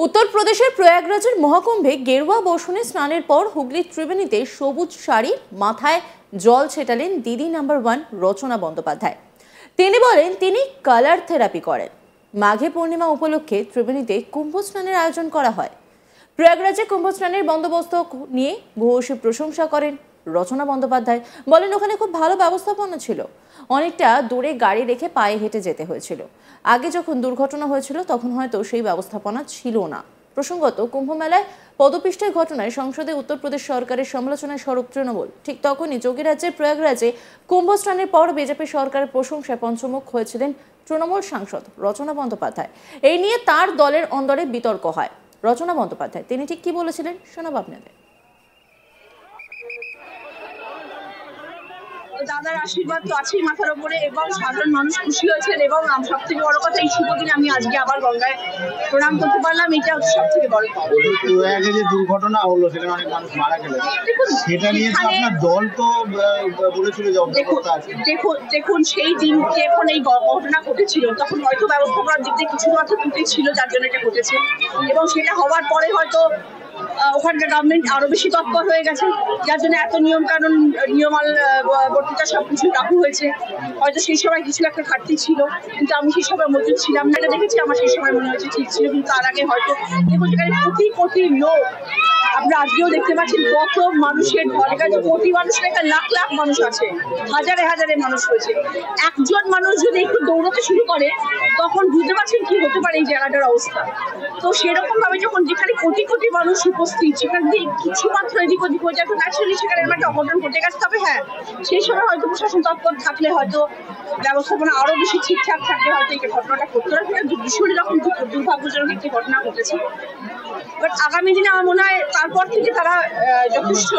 উত্তরপ্রদেশের প্রয়াগরাজের মহাকুম্ভে গেরুয়া বসনে স্নানের পর হুগলির ত্রিবেণীতে সবুজ শাড়ি মাথায় জল ছেটালেন দিদি নাম্বার 1 রচনা বন্দ্যোপাধ্যায়। তিনি বলেন তিনি কালার থেরাপি করেন। মাঘে পূর্ণিমা উপলক্ষে ত্রিবেণীতে কুম্ভ স্নানের আয়োজন করা হয়। প্রয়াগরাজে কুম্ভ স্নানের বন্দোবস্ত নিয়ে ভূয়সী প্রশংসা করেন রচনা বন্দ্যোপাধ্যায়। বলেন ওখানে খুব ভালো ব্যবস্থাপনা ছিল, অনেকটা দূরে গাড়ি রেখে পায়ে হেঁটে যেতে হয়েছিল। আগে যখন দুর্ঘটনা হয়েছিল তখন হয়তো সেই ব্যবস্থাপনা ছিল না। প্রসঙ্গত, কুম্ভ মেলায় পদপিষ্টের ঘটনায় সংসদে উত্তরপ্রদেশ সরকারের সমালোচনায় সরব তৃণমূল। ঠিক তখনই যোগীরাজ্যের প্রয়াগরাজে কুম্ভ স্নানের পর বিজেপি সরকারের প্রশংসায় পঞ্চমুখ হয়েছিলেন তৃণমূল সাংসদ রচনা বন্দ্যোপাধ্যায়। এই নিয়ে তার দলের অন্দরে বিতর্ক হয়। রচনা বন্দ্যোপাধ্যায় তিনি ঠিক কি বলেছিলেন শোনাবো আপনাদের। দাদার আশীর্বাদ তো আছেই মাথার উপরে, এবং সাধারণ মানুষ খুশি হয়েছেন, এবং সব থেকে বড় কথা এই শুভ দিনে আমি আজকে আবার গঙ্গায় প্রণাম করতে পারলাম, এটা সব থেকে বড় কথা। যে দুর্ঘটনা হলো সেখানে অনেক মানুষ মারা গেল, সেটা নিয়ে তো আপনার দল তো বলেছিল যে দেখুন সেই দিন যখন এই ঘটনা ঘটেছিল তখন হয়তো ব্যবস্থাপনার দিক দিয়ে কিছু মাত্র ত্রুটি ছিল, যার জন্য এটা ঘটেছে, এবং সেটা হওয়ার পরে হয়তো ওখানকার গভর্নমেন্ট আরো বেশি তৎপর হয়ে গেছে, যার জন্য এত নিয়ম কানুন নিয়মাল বর্তিতা সবকিছু লাগু হয়েছে। হয়তো সেই সময় কিছু একটা ঘাটতি ছিল, কিন্তু আমি সেই সময় মজুদ ছিলাম না, এটা দেখেছি, আমার সেই সময় মনে হয়েছে ঠিক ছিল। কিন্তু তার আগে হয়তো দেখুন যেখানে কোটি কোটি লোক, আপনারা আজকেও দেখতে পাচ্ছেন কত মানুষের ঢল, এখানে কোটি মানুষ না, লাখ লাখ মানুষ আছে, হাজারে হাজারে মানুষ রয়েছে। একজন মানুষ যদি একটু দৌড়াতে শুরু করে তখন বুঝতে পারছেন কি হতে পারে এই জায়গাটার অবস্থা। তো সেরকম ভাবে যখন যেখানে কোটি কোটি মানুষ উপস্থিত, সেখান দিয়ে কিছু মাত্র এদিক ওদিক হয়ে যায়, ন্যাচারালি সেখানে একটা অঘটন ঘটে গেছে। তবে হ্যাঁ, সেই সময় হয়তো প্রশাসন তৎপর থাকলে, হয়তো ব্যবস্থাপনা আরো বেশি ঠিকঠাক থাকলে হয়তো এই ঘটনাটা ঘটতো না। সেটা ভীষণ রকম দুর্ভাগ্যজনক একটি ঘটনা ঘটেছে। বাট আগামী দিনে আমার মনে হয় তারপর থেকে তারা যথেষ্ট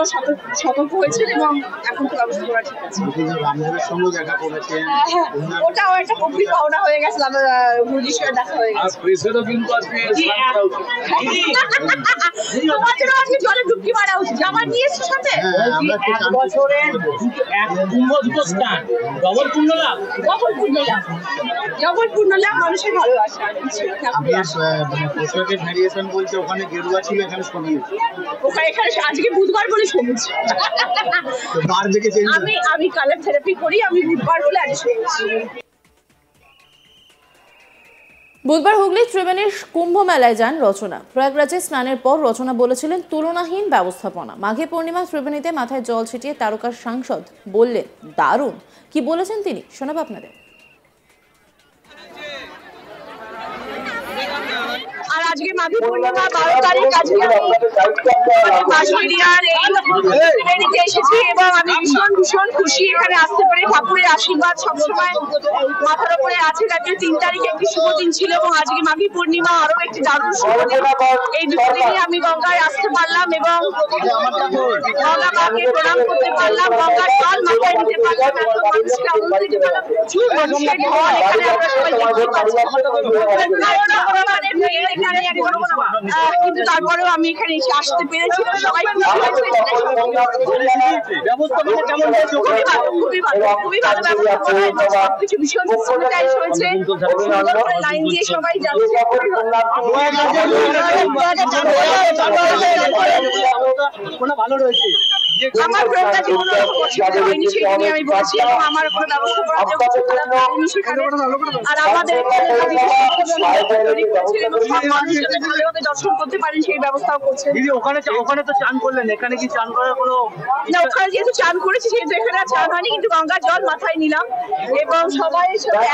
সতর্ক হয়েছেন, এবং এখন তো ব্যবস্থাপনা ঠিক আছে। ওটাও একটা গভীর ভাবনা হয়ে গেছে, মোদির সাথে দেখা হয়ে গেছে। তোমাদের আজকে জলে ডুবকি মারা উচিত, জামা নিয়ে এসছো সাথে। ডবল পূর্ণ লাভ মানুষের ভালোবাসা। ওখানে গেরুয়া ছিল, এখানে সবুজ, এখানে আজকে বুধবার বলে সবুজ। আমি কালার থেরাপি করি, আমি বুধবার বলে আজ সবুজ। বুধবার হুগলির ত্রিবেণীর কুম্ভ মেলায় যান রচনা। প্রয়াগরাজে স্নানের পর রচনা বলেছিলেন তুলনাহীন ব্যবস্থাপনা। মাঘে পূর্ণিমা ত্রিবেণীতে মাথায় জল ছিটিয়ে তারকার সাংসদ বললেন দারুণ। কি বলেছেন তিনি শোনাবো আপনাদের। আর আজকে মাঘী পূর্ণিমা 12 তারিখ, আজকে ত্রিবেণীতে এসেছি, এবং আমি ভীষণ ভীষণ খুশি এখানে আসতে পারি। ঠাকুরের আশীর্বাদ সবসময় মাথার উপরে আছে। আজকে 3 তারিখে একটি শুভ দিন ছিল, এবং আজকে মাঘী পূর্ণিমা আরো একটি দারুণ শুভ দিন। এই দুটো দিনে আমি গঙ্গায় আসতে পারলাম, এবং গঙ্গা মাকে প্রণাম করতে পারলাম, গঙ্গার জল মাথায় নিতে পারলাম, এত মানুষকে আনন্দ দিতে পারলাম। প্রচুর মানুষের ঢল এখানে আমরা সবাই দেখতে পাচ্ছি। কিন্তু তারপরেও আমি এখানে এসে আসতে পেরেছি, সবাই খুবই ভালো ব্যবস্থা, সবকিছু ভীষণ স্যানিটাইজ হয়েছে, লাইন দিয়ে সবাই যাচ্ছে। ভালো রয়েছে, আমার প্রয়োগটা কোনো অসুবিধা হয়নি, সেই নিয়ে আমি বলছি, এবং আমার কোনো ব্যবস্থা করার সেখানে। আর আমাদের ভালোভাবে দর্শন করতে পারেন সেই ব্যবস্থাও করছেন। ওখানে তো চান করলেন, এখানে কি চান করার কোনো না? ওখানে যেহেতু চান করেছি সেহেতু এখানে আর চান হয়নি, কিন্তু গঙ্গার জল মাথায় নিলাম, এবং সবাই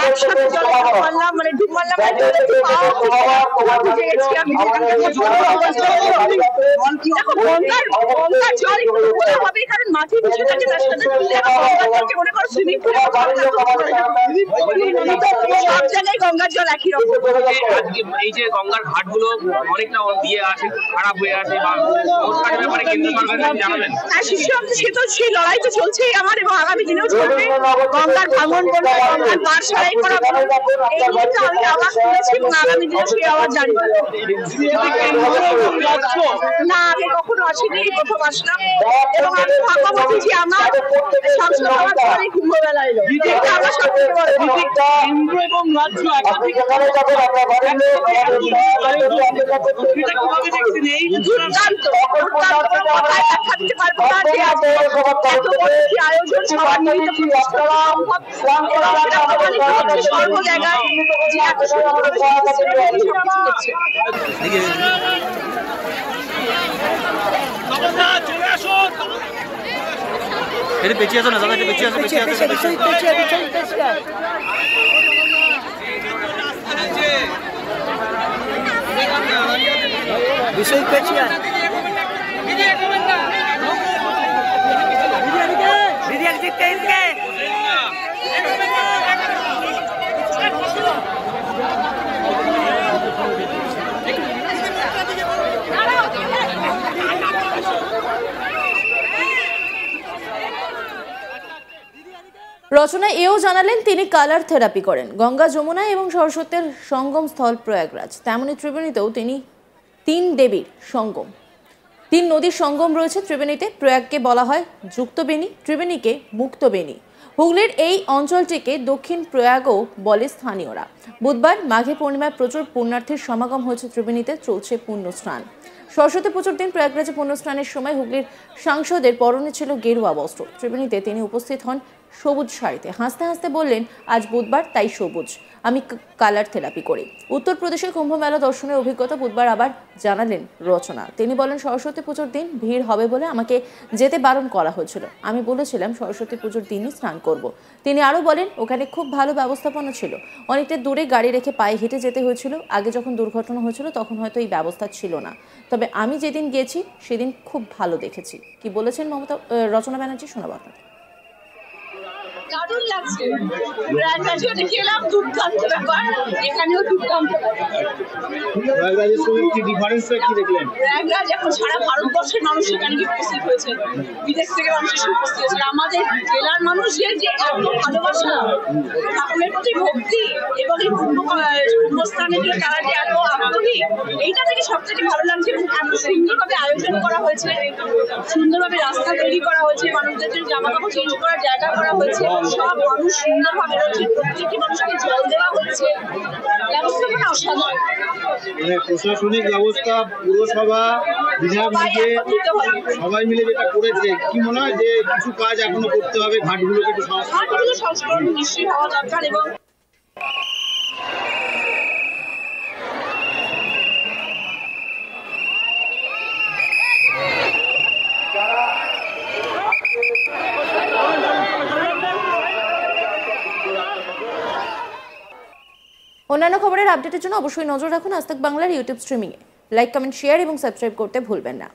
একসাথে জল মারলাম, মানে ডুব মারলাম। গঙ্গার জল হবে, কারণ মাটির নিচে থাকে, তার সাথে মনে করো সুইমিং পুলে সব জায়গায় গঙ্গার জল একই রকম। এই যে গঙ্গার ঘাট গুলো অনেকটা দিয়ে আছে, খারাপ হয়ে আছে, সেই লড়াই তো চলছেই আমার, এবং আগামী দিনেও চলবে। গঙ্গার ভাঙন বলবো, গঙ্গার পার সারাই করা বলবো, এই নিয়ে তো আমি আওয়াজ শুনেছি, এবং আগামী দিনে সেই আওয়াজ জানবো। না, আগে কখনো আসিনি, এই প্রথম আসলাম, এবং আমি ভাগ্যবতী যে আমার সংসদ হওয়ার পরে কুম্ভ মেলা এলো, এটা আমার সবথেকে বড় কেন্দ্র এবং রাজ্য দুর্দান্ত দুর্দান্ত কোনো কথায় ব্যাখ্যা দিতে পারবো না যে আজকে এত বড় একটি আয়োজন সবার মিলিত প্রচেষ্টা সম্ভব এবং সেটা প্রমাণিত হচ্ছে সর্ব জায়গায় যে এত সুন্দরভাবে সবকিছু হচ্ছে। এটা পেছিয়ে আসো না দাদা, এটা পেছিয়ে আসো, পেছিয়ে আসো, বিষয় পেছিয়ে রচনা এও জানালেন তিনি কালার থেরাপি করেন। গঙ্গা, যমুনা এবং সরস্বতীর সঙ্গম স্থল প্রয়াগরাজ, তেমনি ত্রিবেণীতেও তিনি 3 দেবীর সঙ্গম, 3 নদীর সঙ্গম রয়েছে ত্রিবেণীতে। প্রয়াগকে বলা হয় যুক্তবেণী, ত্রিবেণীকে মুক্তবেণী। হুগলির এই অঞ্চলটিকে দক্ষিণ প্রয়াগও বলে স্থানীয়রা। বুধবার মাঘী পূর্ণিমায় প্রচুর পুণ্যার্থীর সমাগম হয়েছে ত্রিবেণীতে, চলছে পুণ্য স্নান। সরস্বতী পুজোর দিন প্রয়াগরাজে পুণ্য স্নানের সময় হুগলির সাংসদের পরনে ছিল গেরুয়া বস্ত্র। ত্রিবেণীতে তিনি উপস্থিত হন সবুজ শাড়িতে। হাসতে হাসতে বললেন, আজ বুধবার তাই সবুজ, আমি কালার থেরাপি করি। উত্তরপ্রদেশের কুম্ভ মেলা দর্শনের অভিজ্ঞতা বুধবার আবার জানালেন রচনা। তিনি বলেন, সরস্বতী পুজোর দিন ভিড় হবে বলে আমাকে যেতে বারণ করা হয়েছিল। আমি বলেছিলাম সরস্বতী পুজোর দিনই স্নান করব। তিনি আরও বলেন, ওখানে খুব ভালো ব্যবস্থাপনা ছিল, অনেকটা দূরে গাড়ি রেখে পায়ে হেঁটে যেতে হয়েছিল। আগে যখন দুর্ঘটনা হয়েছিল তখন হয়তো এই ব্যবস্থা ছিল না, তবে আমি যেদিন গিয়েছি সেদিন খুব ভালো দেখেছি। কি বলেছেন রচনা ব্যানার্জি, শোনাবো আপনাকে। দারুণ লাগছে, প্রয়াগরাজেও দেখে এলাম দুর্দান্ত ব্যাপার, এখানেও দুর্দান্ত ব্যাপার। প্রয়াগরাজের সঙ্গে কি ডিফারেন্সটা কি দেখলেন? প্রয়াগরাজ এখন সারা ভারতবর্ষের মানুষ এখানে গিয়ে উপস্থিত হয়েছে, বিদেশ থেকে মানুষ এসে উপস্থিত হয়েছে। আমাদের জেলার মানুষের যে এত ভালোবাসা, ঠাকুরের প্রতি ভক্তি এবং এই পুণ্যস্থানে তারা যে এত আগ্রহী, এইটা থেকে সব থেকে ভালো লাগছে। এবং এত সুন্দরভাবে আয়োজন করা হয়েছে, সুন্দরভাবে রাস্তা তৈরি করা হয়েছে, মানুষদের জন্য জামা কাপড় চেঞ্জ করার জায়গা করা হয়েছে, সব মানুষ সুন্দরভাবে রয়েছে, প্রত্যেকটি মানুষকে জল দেওয়া হচ্ছে, ব্যবস্থাপনা অসাধারণ। মানে প্রশাসনিক ব্যবস্থা, পুরসভা, বিধায়ক নিজে সবাই মিলে যেটা করেছে, কি মনে হয় যে কিছু কাজ এখনো করতে হবে, ঘাটগুলোকে একটু সংস্করণ নিশ্চয়ই হওয়া দরকার। এবং অন্যান্য খবরের আপডেটের জন্য অবশ্যই নজর রাখুন আজ তাক বাংলার ইউটিউব স্ট্রিমিংয়ে। লাইক, কমেন্ট, শেয়ার এবং সাবস্ক্রাইব করতে ভুলবেন না।